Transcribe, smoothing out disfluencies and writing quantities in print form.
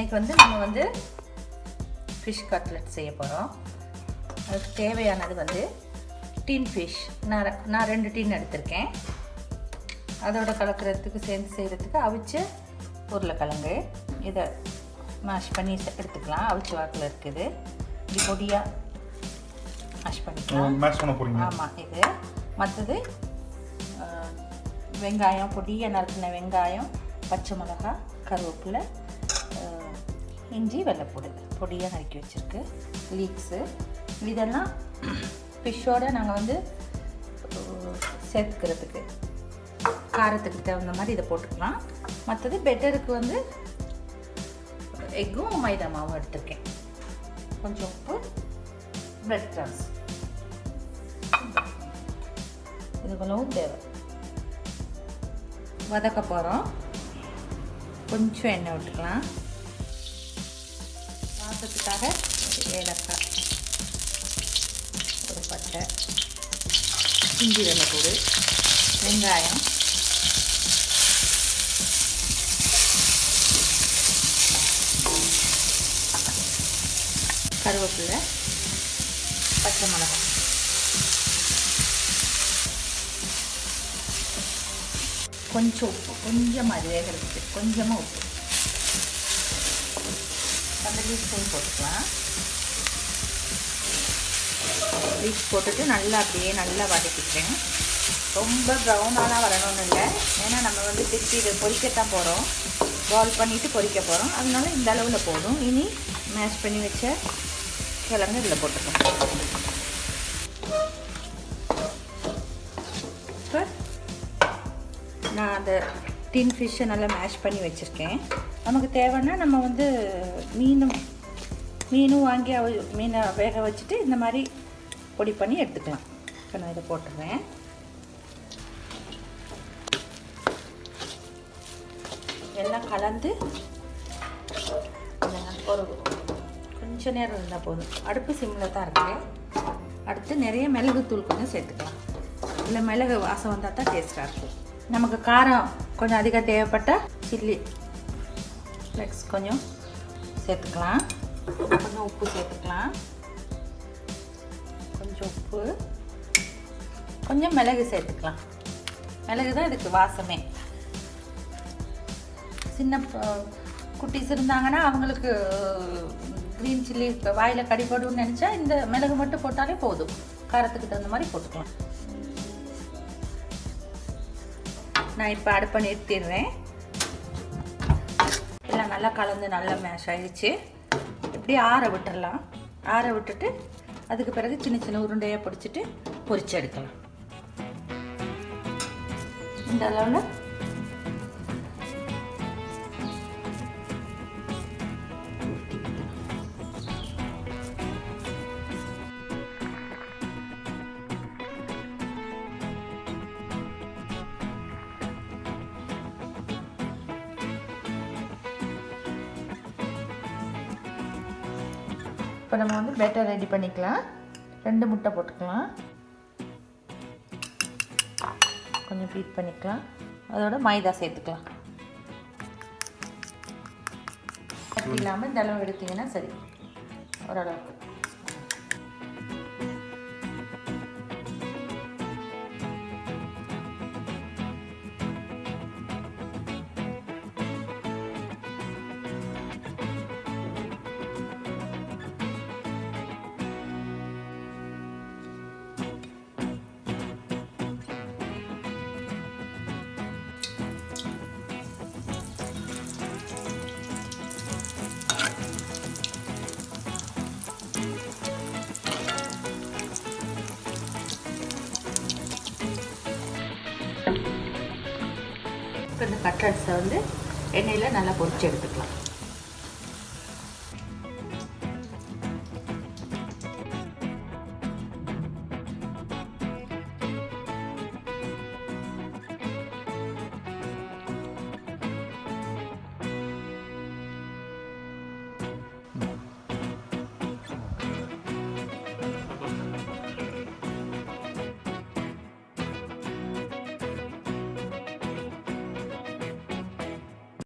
இன்றைக்கி வந்து நம்ம வந்து ஃபிஷ் கட்லெட் செய்ய போகிறோம். அதுக்கு தேவையானது வந்து டீன் ஃபிஷ். நான் 2 டீன் எடுத்திருக்கேன். அதோட கலக்கிறதுக்கு சேர்ந்து செய்கிறதுக்கு அவிச்ச உருளைக்கிழங்கு. இதை மேஷ் பண்ணி எடுத்துக்கலாம். அவிச்ச வாக்கில் இருக்குது. இப்படி பொடியாக மேஷ் பண்ணிக்கலாம். மேஷ் பண்ண போகிறீங்க? ஆமாம். இது மற்றது வெங்காயம், பொடியாக நறுக்கின வெங்காயம், பச்சை மிளகாய், கருவேப்பிலை, இஞ்சி, வெள்ளைப்பூடு பொடியாக நறுக்கி வச்சுருக்கு. லீக்ஸு இதெல்லாம் ஃபிஷ்ஷோடு நாங்கள் வந்து சேர்த்துக்கிறதுக்கு காரத்துக்கு தகுந்த மாதிரி இதை போட்டுக்கலாம். மற்றது பெட்டருக்கு வந்து எக்கும் மைதா மாவும் எடுத்துருக்கேன். கொஞ்சம் உப்பு, பிரெட் க்ரம்ஸ் இதுகளும் தேவை. வதக்க போகிறோம். கொஞ்சம் எண்ணெய் விட்டுக்கலாம். வாசத்துக்காக ஏலக்காய், ஒரு பட்டை, இஞ்சி, வெள்ளைப்பூடு, வெங்காயம், கருவேப்பிலை, பச்சை மிளகாய், கொஞ்சம் உப்பு, கொஞ்சமாக அது வேகிறதுக்கு கொஞ்சமாக உப்பு. அந்த லீக்ஸையும் போட்டுக்கலாம். லீக்ஸ் போட்டுட்டு நல்லா அப்படியே நல்லா வதக்கிக்கிறேன். ரொம்ப ப்ரௌனாலாம் வரணும்னு இல்லை. ஏன்னா நம்ம வந்து திருப்பி இதை பொரிக்கத்தான் போகிறோம். பால் பண்ணிவிட்டு பொரிக்க போகிறோம். அதனால இந்த அளவில் போதும். இனி மேஷ் பண்ணி வச்ச கிழங்கு இதில் போட்டுக்கலாம். இப்போ நான் அந்த டின் ஃபிஷ்ஷை நல்லா மேஷ் பண்ணி வச்சுருக்கேன். நமக்கு தேவைன்னா நம்ம வந்து மீனும் வாங்கி மீனை வேக வச்சுட்டு இந்த மாதிரி பொடி பண்ணி எடுத்துக்கலாம். இப்போ நான் இதை போட்டுருவேன். எல்லாம் கலந்து ஒரு கொஞ்சம் நேரம் இருந்தால் போதும். அடுப்பு சிம்மில் தான் இருக்குது. அடுத்து நிறைய மிளகுத்தூள் கொஞ்சம் சேர்த்துக்கலாம். இல்லை மிளகு வாசம் வந்தால் தான் டேஸ்ட்டாக இருக்கும். நமக்கு காரம் கொஞ்சம் அதிகம் தேவைப்பட்டால் சில்லி ஃப்ளெக்ஸ் கொஞ்சம் சேர்த்துக்கலாம். கொஞ்சம் உப்பு சேர்த்துக்கலாம். கொஞ்சம் உப்பு, கொஞ்சம் மிளகு சேர்த்துக்கலாம். மிளகு தான் இதுக்கு வாசமே. சின்ன குட்டீஸ் இருந்தாங்கன்னா அவங்களுக்கு க்ரீன் சில்லி வாயில் கடிபடுன்னு நினச்சா இந்த மிளகு மட்டும் போட்டாலே போதும். காரத்துக்கு தகுந்த மாதிரி போட்டுக்கலாம். நான் இப்போ அடுப்பை நிறுத்திடுறேன். எல்லாம் நல்லா கலந்து நல்லா மேஷ் ஆகிடுச்சு. இப்படி ஆற விட்டுடலாம். ஆற விட்டுட்டு அதுக்கு பிறகு சின்ன சின்ன உருண்டையாக பிடிச்சிட்டு பொரிச்சு எடுக்கலாம். இந்த அளவில் இப்போ நம்ம வந்து பேட்டர் ரெடி பண்ணிக்கலாம். 2 முட்டை போட்டுக்கலாம். கொஞ்சம் பீட் பண்ணிக்கலாம். அதோட மைதா சேர்த்துக்கலாம். கட்டி இல்லாமல் இந்த அளவு எடுத்தீங்கன்னா சரி, ஓரளவுக்கு. இப்போ இந்த கட்லெட்ஸை வந்து எண்ணெயில் நல்லா பொரிச்சு எடுத்துக்கலாம்.